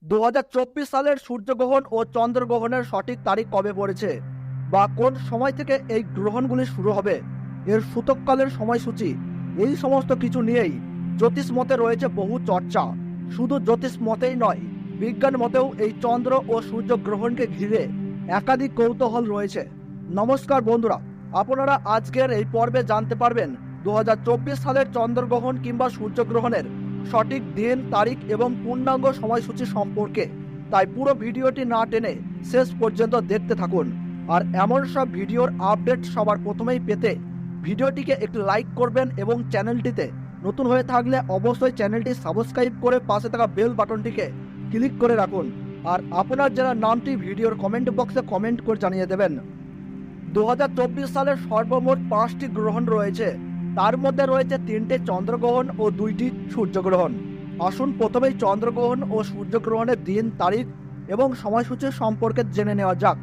2024 সালের সূর্যগ্রহণ ও চন্দ্রগ্রহণের সঠিক তারিখ কবে পড়েছে বা কোন সময় থেকে এই গ্রহণগুলি শুরু হবে, এর সূতককালের সময়সূচি, এই সমস্ত কিছু নিয়েই জ্যোতিষ মতে রয়েছে বহু চর্চা। শুধু জ্যোতিষ মতেই নয়, বিজ্ঞান মতেও এই চন্দ্র ও সূর্য গ্রহণকে ঘিরে একাধিক কৌতূহল রয়েছে। নমস্কার বন্ধুরা, আপনারা আজকের এই পর্বে জানতে পারবেন 2024 সালের চন্দ্রগ্রহণ কিংবা সূর্যগ্রহণের সঠিক দিন, তারিখ এবং পূর্ণাঙ্গ সময়সূচি সম্পর্কে। তাই পুরো ভিডিওটি না টেনে শেষ পর্যন্ত দেখতে থাকুন। আর এমন সব ভিডিওর আপডেট সবার প্রথমেই পেতে ভিডিওটিকে একটু লাইক করবেন এবং চ্যানেলটিতে নতুন হয়ে থাকলে অবশ্যই চ্যানেলটি সাবস্ক্রাইব করে পাশে থাকা বেল বাটনটিকে ক্লিক করে রাখুন। আর আপনার যারা নামটি ভিডিওর কমেন্ট বক্সে কমেন্ট করে জানিয়ে দেবেন। 2024 সালের সর্বমোট 5টি গ্রহণ রয়েছে। তার মধ্যে রয়েছে 3টে চন্দ্রগ্রহণ ও 2টি সূর্যগ্রহণ। আসুন প্রথমেই চন্দ্রগ্রহণ ও সূর্যগ্রহণের দিন, তারিখ এবং সময়সূচি সম্পর্কে জেনে নেওয়া যাক।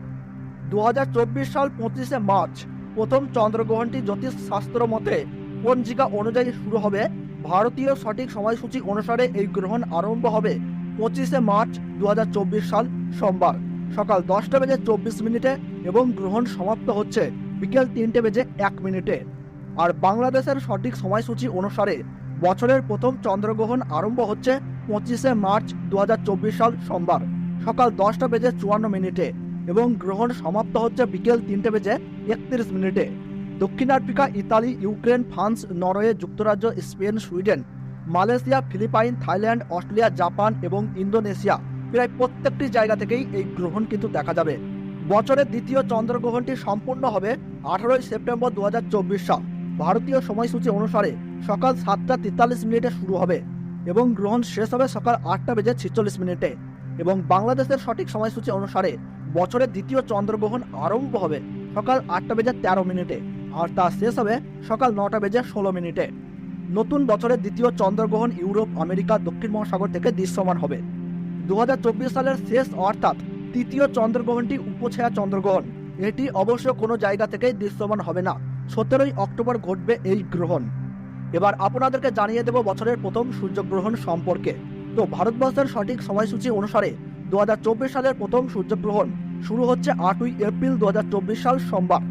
2024 সাল 25শে মার্চ প্রথম চন্দ্রগ্রহণটি জ্যোতিষ শাস্ত্র মতে পঞ্জিকা অনুযায়ী শুরু হবে। ভারতীয় সঠিক সময়সূচি অনুসারে এই গ্রহণ আরম্ভ হবে 25শে মার্চ 2024 সাল সোমবার সকাল 10:24 এবং গ্রহণ সমাপ্ত হচ্ছে বিকেল 3:01। আর বাংলাদেশের সঠিক সময়সূচি অনুসারে বছরের প্রথম চন্দ্রগ্রহণ আরম্ভ হচ্ছে 25শে মার্চ 2024 সাল সোমবার সকাল 10:54 এবং গ্রহণ সমাপ্ত হচ্ছে বিকেল 3:31। দক্ষিণ Africa, Italy, Ukraine, France, Norway, যুক্তরাজ্য, Spain, Sweden, Malaysia, Philippines, Thailand, Australia, Japan এবং ইন্দোনেশিয়া প্রায় প্রত্যেকটি জায়গা থেকেই এই গ্রহণ কিন্তু দেখা যাবে। বছরের দ্বিতীয় চন্দ্রগ্রহণটি সম্পূর্ণ হবে 18 সেপ্টেম্বর 2024 সাল ভারতীয় সময়সূচি অনুসারে সকাল 7:43 শুরু হবে এবং গ্রহণ শেষ হবে সকাল 8:46 এবং বাংলাদেশের সঠিক সময়সূচি অনুসারে বছরের দ্বিতীয় চন্দ্রগ্রহণ আরম্ভ হবে সকাল 8:13 আর তা শেষ হবে সকাল 9:16। নতুন বছরের দ্বিতীয় চন্দ্রগ্রহণ ইউরোপ, আমেরিকা, দক্ষিণ মহাসাগর থেকে দৃশ্যমান হবে। 2024 সালের শেষ অর্থাৎ তৃতীয় চন্দ্রগ্রহণটি উপছায়া চন্দ্রগ্রহণ। এটি অবশ্য কোনো জায়গা থেকেই দৃশ্যমান হবে না। 17 অক্টোবর ঘটবে এই গ্রহণ। এবার আপনাদেরকে জানিয়ে দেব বছরের প্রথম সূর্যগ্রহণ সম্পর্কে। তো ভারতবর্ষের সঠিক সময়সূচি অনুসারে 2024 সালের প্রথম সূর্যগ্রহণ শুরু হচ্ছে 8 এপ্রিল 2024 সাল সোমবার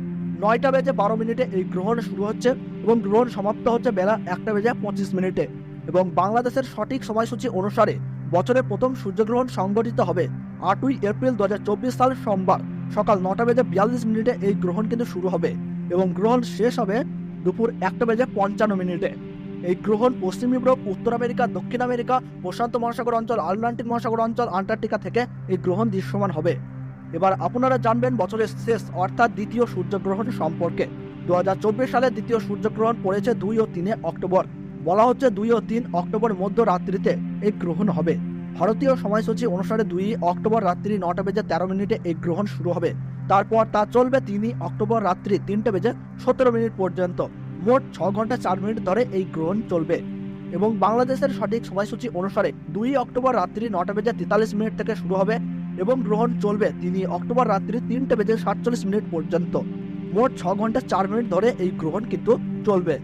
9:12 এই গ্রহণ শুরু হচ্ছে এবং গ্রহণ সমাপ্ত হচ্ছে বেলা 1:25 এবং বাংলাদেশের সঠিক সময়সূচি অনুসারে বছরের প্রথম সূর্যগ্রহণ সংঘটিত হবে 8 এপ্রিল 2024 সাল সোমবার সকাল 9:42 এই গ্রহণ কিন্তু শুরু হবে এবং গ্রহণ শেষ হবে দুপুর 1:55। এই গ্রহণ পশ্চিম ইউরোপ, উত্তর আমেরিকা, দক্ষিণ আমেরিকা, প্রশান্ত মহাসাগর অঞ্চল, আটলান্টিক মহাসাগর অঞ্চল, আন্টার্কটিকা থেকে এই গ্রহণ দৃশ্যমান হবে। এবার আপনারা জানবেন বছরের শেষ অর্থাৎ দ্বিতীয় সূর্যগ্রহণ সম্পর্কে। 2024 সালে দ্বিতীয় সূর্যগ্রহণ পড়েছে 2 ও 3 অক্টোবর। বলা হচ্ছে 2 ও 3 অক্টোবর মধ্যরাত্রিতে এই গ্রহণ হবে। ভারতীয় সময়সূচি অনুসারে 2 অক্টোবর রাত্রি 9:13 এই গ্রহণ শুরু হবে। তারপর তা চলবে 3 অক্টোবর রাত্রি 3:17 পর্যন্ত। মোট 6 ঘন্টা 4 মিনিট ধরে এই গ্রহণ চলবে এবং বাংলাদেশের সঠিক সময়সূচি অনুসারে 2 অক্টোবর রাত্রি 9:43 থেকে শুরু হবে এবং গ্রহণ চলবে 3 অক্টোবর রাত্রি 3:47 পর্যন্ত। মোট 6 ঘন্টা 4 মিনিট ধরে এই গ্রহণ কিন্তু চলবে।